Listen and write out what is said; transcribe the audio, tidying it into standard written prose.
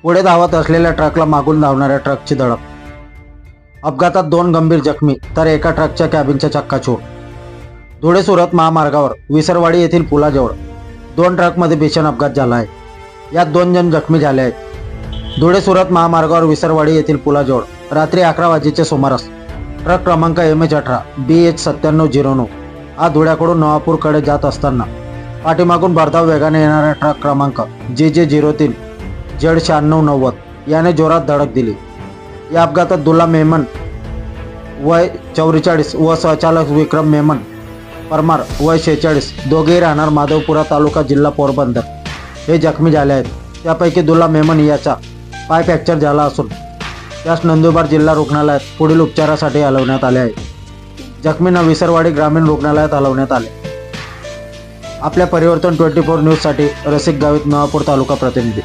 पुढे धावत असलेल्या ट्रकला मागून धावणाऱ्या ट्रकची धडक. अपघातात 2 गंभीर जखमी तर एका ट्रकच्या कॅबिनच्या चक्काचूर. धुळे सुरत महामार्गावर विसरवाडी येथील पुलाजवळ 2 ट्रकमध्ये भीषण अपघात झाला आहे. यात 2 जण जखमी झाले आहेत. धुळे सुरत महामार्गावर विसरवाडी येथील पुलाजवळ रात्री 11 वाजेच्या सुमारास ट्रक क्रमांक MH18 BH 9709 हा धुळ्याकडून नवापूरकडे जात असताना पाठीमागून भरधाव वेगाने येणाऱ्या ट्रक क्रमांक JJ 03 Z 9690 याने जोरात धडक दिली. या अपघातात दुल्ला मेमन वय 44 व सहचालक विक्रम मेमन परमार वय 46 दोघेही राहणार माधवपुरा तालुका जिल्हा पोरबंदर हे जखमी झाले आहेत. त्यापैकी दुल्ला मेमन याचा पाय फ्रॅक्चर झाला असून त्यास नंदुरबार जिल्हा रुग्णालयात पुढील उपचारासाठी हलवण्यात आले आहे. जखमींना विसरवाडी ग्रामीण रुग्णालयात हलवण्यात आले. आपल्या परिवर्तन 24 न्यूजसाठी रसिक गावित, नवापूर तालुका प्रतिनिधी.